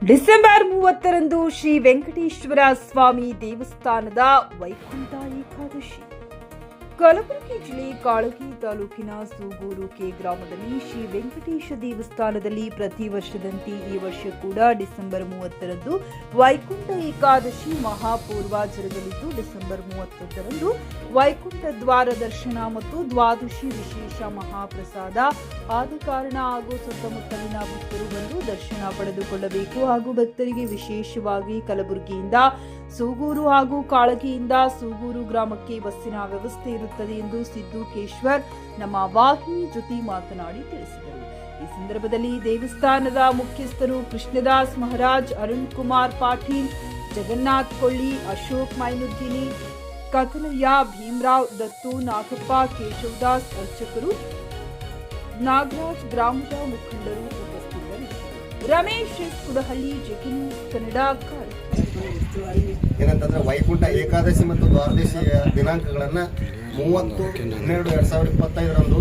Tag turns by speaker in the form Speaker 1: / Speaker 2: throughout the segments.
Speaker 1: December 30ರಂದು Shri Venkateshwara ಸ್ವಾಮಿ ದೇವಸ್ಥಾನದ ವೈಕುಂಠ ಏಕಾದಶಿ. ಕಲಬುರಗಿ ಜಿಲ್ಲೆ ಕಾಳಗಿ ತಾಲೂಕಿನ ಸೂಗೂರು ಕೆ ಗ್ರಾಮದಲ್ಲಿ ಶ್ರೀ ವೆಂಕಟೇಶ ದೇವಸ್ಥಾನದಲ್ಲಿ ಪ್ರತಿ ವರ್ಷದಂತೆ ಈ ವರ್ಷ ಕೂಡ ಡಿಸೆಂಬರ್ 30ರಂದು ವೈಕುಂಠ ಏಕಾದಶಿ ಮಹಾಪೂರ್ವ ಜರುಗಲಿದ್ದು, ಡಿಸೆಂಬರ್ 31ರಂದು ವೈಕುಂಠ ದ್ವಾರ ದರ್ಶನ ಮತ್ತು ದ್ವಾದಶಿ ವಿಶೇಷ ಮಹಾಪ್ರಸಾದ ಆದ ಕಾರಣ ಹಾಗೂ ಸುತ್ತಮುತ್ತಲಿನ ಭಕ್ತರು ಬಂದು ದರ್ಶನ ಪಡೆದುಕೊಳ್ಳಬೇಕು. ಹಾಗೂ ಭಕ್ತರಿಗೆ ವಿಶೇಷವಾಗಿ ಕಲಬುರಗಿಯಿಂದ ಸೂಗೂರು ಹಾಗೂ ಕಾಳಗಿಯಿಂದ ಸೂಗೂರು ಗ್ರಾಮಕ್ಕೆ ಬಸ್ಸಿನ ವ್ಯವಸ್ಥೆ ಇರುತ್ತದೆ ಎಂದು ಸಿದ್ದು ಕೇಶ್ವರ್ ನಮ್ಮ ವಾಹಿನಿ ಜೊತೆ ಮಾತನಾಡಿ ತಿಳಿಸಿದರು. ಈ ಸಂದರ್ಭದಲ್ಲಿ ದೇವಸ್ಥಾನದ ಮುಖ್ಯಸ್ಥರು ಕೃಷ್ಣದಾಸ್ ಮಹಾರಾಜ್, ಅರುಣ್ ಕುಮಾರ್ ಪಾಟೀಲ್, ಜಗನ್ನಾಥ್ ಕೊಳ್ಳಿ, ಅಶೋಕ್ ಮೈನುದ್ದೀನಿ, ಕಥಲಯ್ಯ, ಭೀಮರಾವ್, ದತ್ತು, ನಾಗಪ್ಪ, ಕೇಶವದಾಸ್, ಅರ್ಚಕರು, ನಾಗರಾಜ್, ಗ್ರಾಮದ ಮುಖಂಡರು ಉಪಸ್ಥಿತರಿದ್ದರು. Ramesh Kudahalli, JK news Kannada.
Speaker 2: ಏನಂತಂದ್ರೆ ವೈಕುಂಠ ಏಕಾದಶಿ ಮತ್ತು ದ್ವಾದಶಿ ದಿನಾಂಕಗಳನ್ನು 30/12/2025ರಂದು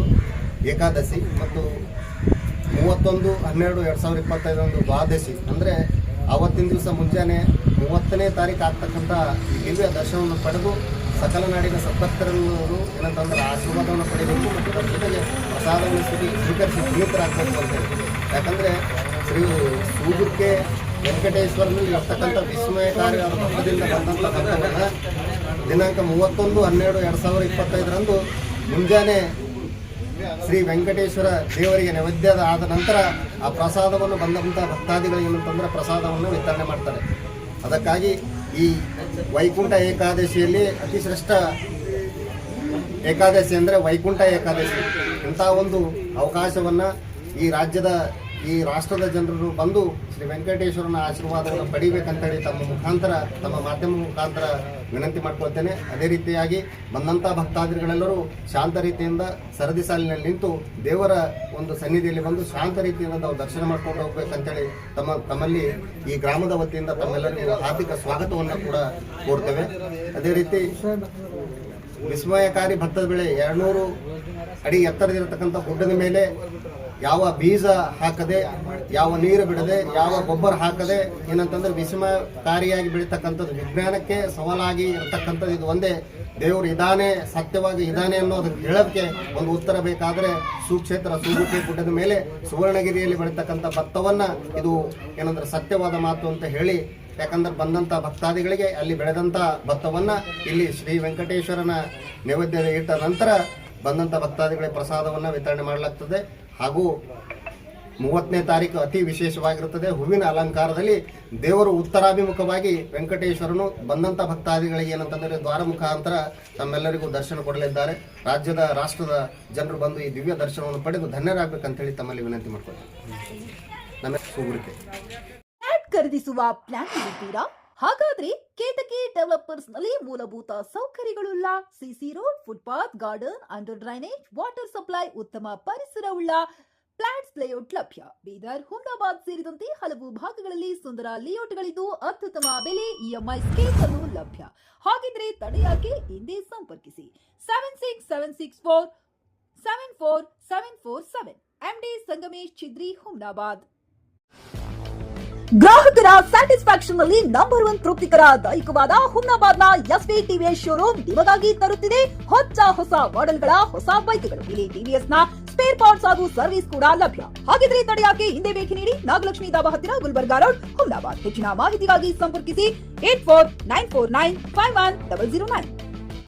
Speaker 2: ಏಕಾದಶಿ ಮತ್ತು 31/12/2025ರಂದು ದ್ವಾದಶಿ ಅಂದರೆ ಅವತ್ತಿನ ದಿವಸ ಮುಂಜಾನೆ 30ನೇ ತಾರೀಕು ಆಗ್ತಕ್ಕಂಥ ದಿವ್ಯ ದರ್ಶನವನ್ನು ಪಡೆದು ಸಕಲ ನಾಡಿನ ಸದ್ಭಕ್ತರನ್ನು ಏನಂತಂದ್ರೆ ಆಶೀರ್ವಾದವನ್ನು ಪಡೆಯಬೇಕು ಮತ್ತು ಅದರ ಜೊತೆಗೆ ಪ್ರಸಾದವನ್ನು ಸ್ವೀಕರಿಸಿ ಪುನೀತರಾಗಬೇಕು ಅಂತೇಳಿ. ಯಾಕಂದರೆ ಶ್ರೀ ಸೂಗೂರ್ಕೆ ವೆಂಕಟೇಶ್ವರನಲ್ಲಿ ಇರ್ತಕ್ಕಂಥ ವಿಸ್ಮಯಕಾರಿಯಾದ ಭಕ್ತದಿಂದ ಬಂದಂಥ ಭಕ್ತರನ್ನು ದಿನಾಂಕ 31/12/2025ರಂದು ಮುಂಜಾನೆ ಶ್ರೀ ವೆಂಕಟೇಶ್ವರ ದೇವರಿಗೆ ನೈವೇದ್ಯದ ಆದ ನಂತರ ಆ ಪ್ರಸಾದವನ್ನು ಬಂದಂಥ ಭಕ್ತಾದಿಗಳಿಗೆ ಏನಂತಂದ್ರೆ ಪ್ರಸಾದವನ್ನು ವಿತರಣೆ ಮಾಡ್ತಾರೆ. ಅದಕ್ಕಾಗಿ ಈ ವೈಕುಂಠ ಏಕಾದಶಿಯಲ್ಲಿ ಅತಿ ಶ್ರೇಷ್ಠ ಏಕಾದಶಿ ಅಂದರೆ ವೈಕುಂಠ ಏಕಾದಶಿ. ಇಂಥ ಒಂದು ಅವಕಾಶವನ್ನು ಈ ರಾಷ್ಟ್ರದ ಜನರು ಬಂದು ಶ್ರೀ ವೆಂಕಟೇಶ್ವರನ ಆಶೀರ್ವಾದವನ್ನು ಪಡಿಬೇಕಂತೇಳಿ ತಮ್ಮ ಮಾಧ್ಯಮ ಮುಖಾಂತರ ವಿನಂತಿ ಮಾಡ್ಕೊಳ್ತೇನೆ. ಅದೇ ರೀತಿಯಾಗಿ ಬಂದಂಥ ಭಕ್ತಾದಿಗಳೆಲ್ಲರೂ ಶಾಂತ ರೀತಿಯಿಂದ ಸರದಿ ಸಾಲಿನಲ್ಲಿ ನಿಂತು ದೇವರ ಒಂದು ಸನ್ನಿಧಿಯಲ್ಲಿ ಬಂದು ಶಾಂತ ರೀತಿಯಿಂದ ನಾವು ದರ್ಶನ ಮಾಡ್ಕೊಂಡು ಹೋಗ್ಬೇಕಂತೇಳಿ ತಮ್ಮಲ್ಲಿ ಈ ಗ್ರಾಮದ ವತಿಯಿಂದ ತಮ್ಮೆಲ್ಲರಿಗೂ ಹಾರ್ದಿಕ ಸ್ವಾಗತವನ್ನು ಕೂಡ ಕೋರ್ತೇವೆ. ಅದೇ ರೀತಿ ವಿಸ್ಮಯಕಾರಿ ಭತ್ತದ ಬೆಳೆ 200 ಅಡಿ ಎತ್ತರದಿರತಕ್ಕಂಥ ಗುಡ್ಡದ ಮೇಲೆ ಯಾವ ಬೀಜ ಹಾಕದೆ, ಯಾವ ನೀರು ಬಿಡದೆ, ಯಾವ ಗೊಬ್ಬರ ಹಾಕದೆ ಏನಂತಂದ್ರೆ ವಿಸ್ಮಯಕಾರಿಯಾಗಿ ಬೆಳೀತಕ್ಕಂಥದ್ದು, ವಿಜ್ಞಾನಕ್ಕೆ ಸವಾಲಾಗಿ ಇರತಕ್ಕಂಥದ್ದು ಇದು ಒಂದೇ. ದೇವರು ಇದಾನೆ, ಸತ್ಯವಾಗಿ ಇದಾನೆ ಅನ್ನೋದಕ್ಕೆ ಹೇಳೋದಕ್ಕೆ ಒಂದು ಉತ್ತರ ಬೇಕಾದರೆ ಸುಕ್ಷೇತ್ರ ಸೂಗುಕೆ ಗುಡ್ಡದ ಮೇಲೆ ಸುವರ್ಣಗಿರಿಯಲ್ಲಿ ಬೆಳೀತಕ್ಕಂಥ ಭತ್ತವನ್ನು ಇದು ಏನಂದ್ರೆ ಸತ್ಯವಾದ ಮಾತು ಅಂತ ಹೇಳಿ, ಯಾಕಂದ್ರೆ ಬಂದಂಥ ಭಕ್ತಾದಿಗಳಿಗೆ ಅಲ್ಲಿ ಬೆಳೆದಂಥ ಭತ್ತವನ್ನು ಇಲ್ಲಿ ಶ್ರೀ ವೆಂಕಟೇಶ್ವರನ ನೈವೇದ್ಯ ಇಟ್ಟ ನಂತರ ಬಂದಂಥ ಭಕ್ತಾದಿಗಳಿಗೆ ಪ್ರಸಾದವನ್ನು ವಿತರಣೆ ಮಾಡಲಾಗ್ತದೆ. ಹಾಗೂ 30ನೇ ತಾರೀಕು ಅತಿ ವಿಶೇಷವಾಗಿರುತ್ತದೆ. ಹೂವಿನ ಅಲಂಕಾರದಲ್ಲಿ ದೇವರು ಉತ್ತರಾಭಿಮುಖವಾಗಿ ವೆಂಕಟೇಶ್ವರನು ಬಂದಂಥ ಭಕ್ತಾದಿಗಳಿಗೆ ಏನಂತಂದರೆ ದ್ವಾರ ಮುಖಾಂತರ ತಮ್ಮೆಲ್ಲರಿಗೂ ದರ್ಶನ ಕೊಡಲಿದ್ದಾರೆ. ರಾಷ್ಟ್ರದ ಜನರು ಬಂದು ಈ ದಿವ್ಯ ದರ್ಶನವನ್ನು ಪಡೆದು ಧನ್ಯರಾಗಬೇಕಂತೇಳಿ ತಮ್ಮಲ್ಲಿ ವಿನಂತಿ ಮಾಡ್ಕೊಳ್ತೀನಿ. ನಮ್ಮ ಸೂಗುರಿಕೆ
Speaker 3: ಖರೀದಿಸುವ ಪ್ಲಾನ್ ಇದ್ದೀರಾ? ಹಾಗಾದ್ರೆ ಕೇತಕಿ ಡೆವಲಪರ್ಸ್ ನಲ್ಲಿ ಮೂಲಭೂತ ಸೌಕರ್ಯಗಳುಳ್ಳ CC road, footpath, garden, under drainage, water supply, ಉತ್ತಮ ಪರಿಸರವುಳ್ಳ ಫ್ಲಾಟ್ಸ್ ಲೇಔಟ್ ಲಭ್ಯ. ಬೀದರ್, ಹುಮ್ನಾಬಾದ್ ಸೇರಿದಂತೆ ಹಲವು ಭಾಗಗಳಲ್ಲಿ ಸುಂದರ ಲೇಔಟ್ಗಳಿದ್ದು ಅತ್ಯುತ್ತಮ ಬೆಲೆ, ಇಎಂಐ ಸ್ಕೀಮ್ ಅನ್ನು ಲಭ್ಯ. ಹಾಗಿದ್ರೆ ತಡೆಯಾಕೆ ಹಿಂದೆ ಸಂಪರ್ಕಿಸಿ 7676474747 MD ಸಂಗಮೇಶ್ ಚಿದ್ರಿ, ಹುಮ್ನಾಬಾದ್. ಗ್ರಾಹಕರ ಸ್ಯಾಟಿಸ್ಫ್ಯಾಕ್ಷನ್ ನಲ್ಲಿ ನಂಬರ್ 1 ತೃಪ್ತಿಕರ ದೈಹಿಕವಾದ ಹುಮ್ನಾಬಾದ್ನ ಎಸ್ವಿ ಟಿವಿಎಸ್ ಶೋರೂಮ್ ನಿಮಗಾಗಿ ತರುತ್ತಿದೆ ಹೊಸ ಮಾಡೆಲ್ಗಳ ಹೊಸ ಬೈಕ್ಗಳು. ಇಲ್ಲಿ ಟಿವಿಎಸ್ ನ ಸ್ಪೇರ್ ಪಾರ್ಟ್ಸ್ ಹಾಗೂ ಸರ್ವಿಸ್ ಕೂಡ ಲಭ್ಯ. ಹಾಗಿದ್ರೆ ತಡೆಯಾಕೆ ಹಿಂದೆ ಭೇಟಿ ನೀಡಿ ನಾಗಲಕ್ಷ್ಮಿ ಧಾಬಾ ಹತ್ತಿರ, ಗುಲ್ಬರ್ಗಾ ರೋಡ್, ಹುಮ್ನಾಬಾದ್. ಹೆಚ್ಚಿನ ಮಾಹಿತಿಗಾಗಿ ಸಂಪರ್ಕಿಸಿ 8494951009.